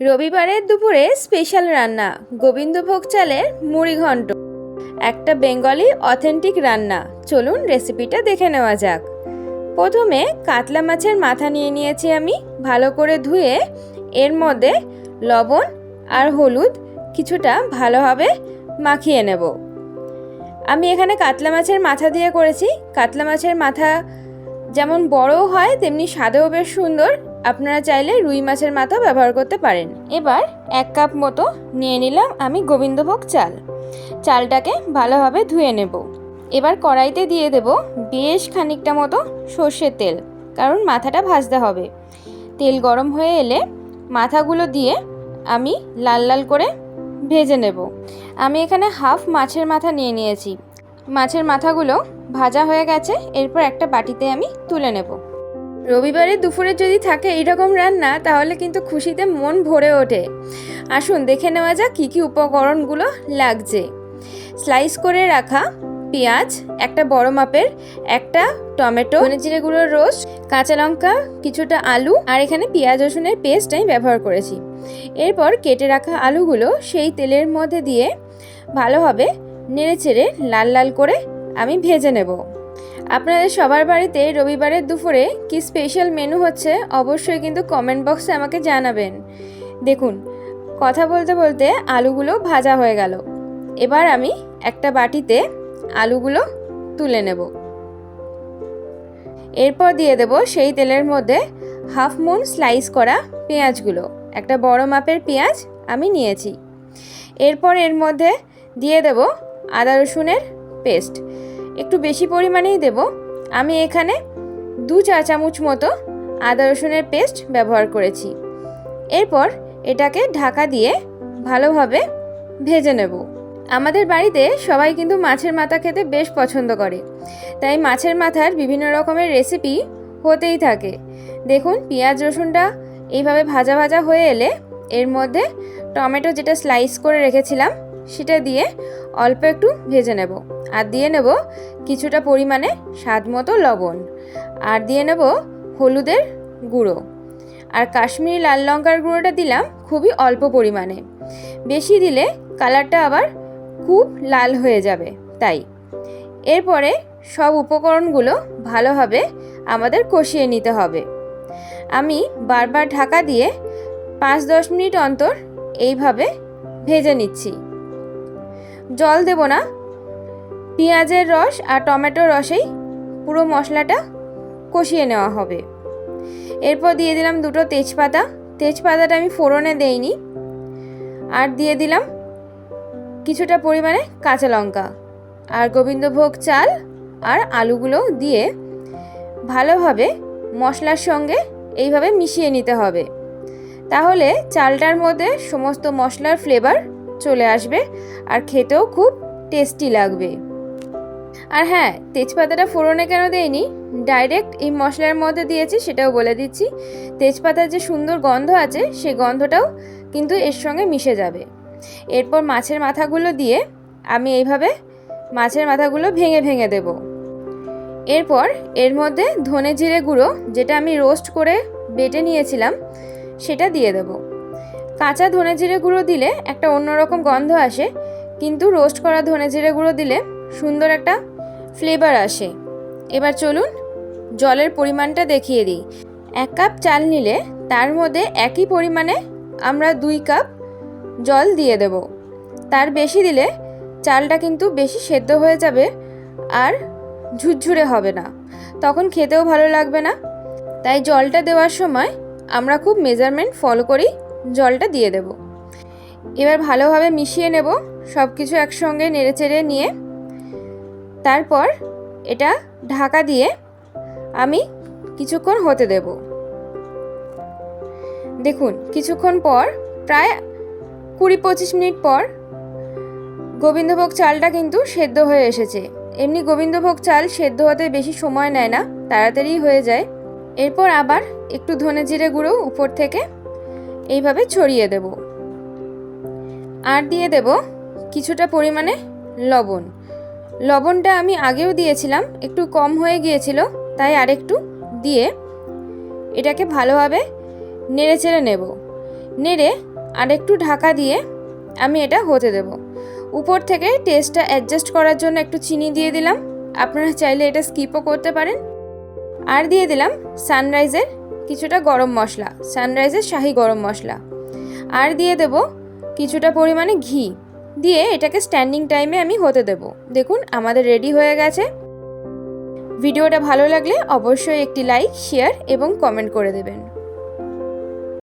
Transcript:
রবিবারের দুপুরে স্পেশাল রান্না গোবিন্দভোগ চালের মুড়ি ঘন্ট, একটা বেঙ্গলি অথেন্টিক রান্না। চলুন রেসিপিটা দেখে নেওয়া যাক। প্রথমে কাতলা মাছের মাথা নিয়ে নিয়েছি আমি, ভালো করে ধুয়ে এর মধ্যে লবণ আর হলুদ কিছুটা ভালোভাবে মাখিয়ে নেব। আমি এখানে কাতলা মাছের মাথা দিয়ে করেছি। কাতলা মাছের মাথা যেমন বড়ও হয় তেমনি স্বাদেও বেশ সুন্দর। আপনারা চাইলে রুই মাছের মাথা ব্যবহার করতে পারেন। এবার 1 কাপ মতো নিয়ে নিলাম আমি গোবিন্দভোগ চাল। চালটাকে ভালোভাবে ধুয়ে নেব। এবার কড়াইতে দিয়ে দেব বেশ খানিকটা মতো সর্ষের তেল, কারণ মাথাটা ভাজতে হবে। তেল গরম হয়ে এলে মাথাগুলো দিয়ে আমি লাল লাল করে ভেজে নেব। আমি এখানে হাফ মাছের মাথা নিয়ে নিয়েছি। মাছের মাথাগুলো ভাজা হয়ে গেছে। এরপর একটা বাটিতে আমি তুলে নেব। রবিবারের দুপুরে যদি থাকে এইরকম রান্না, তাহলে কিন্তু খুশিতে মন ভরে ওঠে। আসুন দেখে নেওয়া যাক কী কী উপকরণগুলো লাগছে। স্লাইস করে রাখা পেঁয়াজ একটা বড় মাপের, একটা টমেটো, ধনে জিরে গুঁড়োর রোস্ট, কাঁচা লঙ্কা, কিছুটা আলু, আর এখানে পেঁয়াজ রসুনের পেস্ট আমি ব্যবহার করেছি। এরপর কেটে রাখা আলুগুলো সেই তেলের মধ্যে দিয়ে ভালোভাবে নেড়েচেড়ে লাল লাল করে আমি ভেজে নেব। আপনাদের সবার বাড়িতে রবিবারের দুপুরে কি স্পেশাল মেনু হচ্ছে অবশ্যই কিন্তু কমেন্ট বক্সে আমাকে জানাবেন। দেখুন, কথা বলতে বলতে আলুগুলো ভাজা হয়ে গেল। এবার আমি একটা বাটিতে আলুগুলো তুলে নেব। এরপর দিয়ে দেব সেই তেলের মধ্যে হাফ মুন স্লাইস করা পেঁয়াজগুলো। একটা বড় মাপের পেঁয়াজ আমি নিয়েছি। এরপর এর মধ্যে দিয়ে দেব আদা রসুনের পেস্ট, একটু বেশি পরিমাণেই দেব। আমি এখানে 2 চা চামচ মতো আদা রসুনের পেস্ট ব্যবহার করেছি। এরপর এটাকে ঢাকা দিয়ে ভালোভাবে ভেজে নেব। আমাদের বাড়িতে সবাই কিন্তু মাছের মাথা খেতে বেশ পছন্দ করে, তাই মাছের মাথার বিভিন্ন রকমের রেসিপি হতেই থাকে। দেখুন, পেঁয়াজ রসুনটা এইভাবে ভাজা ভাজা হয়ে এলে এর মধ্যে টমেটো যেটা স্লাইস করে রেখেছিলাম সেটা দিয়ে অল্প একটু ভেজে নেব। আর দিয়ে নেব কিছুটা পরিমাণে স্বাদ মতো লবণ, আর দিয়ে নেব হলুদের গুঁড়ো, আর কাশ্মীরি লাল লঙ্কার গুঁড়োটা দিলাম খুবই অল্প পরিমাণে। বেশি দিলে কালারটা আবার খুব লাল হয়ে যাবে, তাই। এরপরে সব উপকরণগুলো ভালোভাবে আমাদের কষিয়ে নিতে হবে। আমি বারবার ঢাকা দিয়ে 5-10 মিনিট অন্তর এইভাবে ভেজে নিচ্ছি। জল দেব না, পেঁয়াজের রস আর টমেটোর রসেই পুরো মশলাটা কষিয়ে নেওয়া হবে। এরপর দিয়ে দিলাম 2টো তেজপাতা। তেজপাতাটা আমি ফোড়নে দেইনি। আর দিয়ে দিলাম কিছুটা পরিমাণে কাঁচা লঙ্কা, আর গোবিন্দভোগ চাল আর আলুগুলো দিয়ে ভালোভাবে মশলার সঙ্গে এইভাবে মিশিয়ে নিতে হবে। তাহলে চালটার মধ্যে সমস্ত মশলার ফ্লেভার চলে আসবে আর খেতেও খুব টেস্টি লাগবে। আর হ্যাঁ, তেজপাতাটা ফোড়নে কেন দেইনি, ডাইরেক্ট এই মশলার মধ্যে দিয়েছি সেটাও বলে দিচ্ছি। তেজপাতার যে সুন্দর গন্ধ আছে সেই গন্ধটাও কিন্তু এর সঙ্গে মিশে যাবে। এরপর মাছের মাথাগুলো দিয়ে আমি এইভাবে মাছের মাথাগুলো ভেঙে ভেঙে দেব। এরপর এর মধ্যে ধনে জিরে গুঁড়ো যেটা আমি রোস্ট করে বেটে নিয়েছিলাম সেটা দিয়ে দেব। কাঁচা ধনে জিরে গুঁড়ো দিলে একটা অন্যরকম গন্ধ আসে, কিন্তু রোস্ট করা ধনে জিরে গুঁড়ো দিলে সুন্দর একটা ফ্লেভার আসে। এবার চলুন জলের পরিমাণটা দেখিয়ে দিই। 1 কাপ চাল নিলে তার মধ্যে একই পরিমাণে আমরা 2 কাপ জল দিয়ে দেব। তার বেশি দিলে চালটা কিন্তু বেশি সেদ্ধ হয়ে যাবে আর ঝুরঝুরে হবে না, তখন খেতেও ভালো লাগবে না। তাই জলটা দেওয়ার সময় আমরা খুব মেজারমেন্ট ফলো করেই জলটা দিয়ে দেব। এবার ভালোভাবে মিশিয়ে নেব সব কিছু একসঙ্গে নেড়েচেড়ে নিয়ে। তারপর এটা ঢাকা দিয়ে আমি কিছুক্ষণ হতে দেব। দেখুন, কিছুক্ষণ পর প্রায় 20-25 মিনিট পর গোবিন্দভোগ চালটা কিন্তু সেদ্ধ হয়ে এসেছে। এমনি গোবিন্দভোগ চাল সেদ্ধ হতে বেশি সময় নেয় না, তাড়াতাড়ি হয়ে যায়। এরপর আবার একটু ধনে জিরে গুঁড়ো উপর থেকে এইভাবে ছড়িয়ে দেব। আর দিয়ে দেব কিছুটা পরিমাণে লবণ। লবণটা আমি আগেও দিয়েছিলাম, একটু কম হয়ে গিয়েছিল, তাই আরেকটু দিয়ে এটাকে ভালোভাবে নেড়ে চেড়ে নেব। নেড়ে আর একটু ঢাকা দিয়ে আমি এটা হতে দেব। উপর থেকে টেস্টটা অ্যাডজাস্ট করার জন্য একটু চিনি দিয়ে দিলাম, আপনারা চাইলে এটা স্কিপও করতে পারেন। আর দিয়ে দিলাম সানরাইজের কিছুটা গরম মশলা, সানরাইজের শাহি গরম মশলা। আর দিয়ে দেব কিছুটা পরিমাণে ঘি, দিয়ে এটাকে স্ট্যান্ডিং টাইমে আমি হতে দেব। দেখুন আমাদের রেডি হয়ে গেছে। ভিডিওটা ভালো লাগলে অবশ্যই একটি লাইক, শেয়ার এবং কমেন্ট করে দেবেন।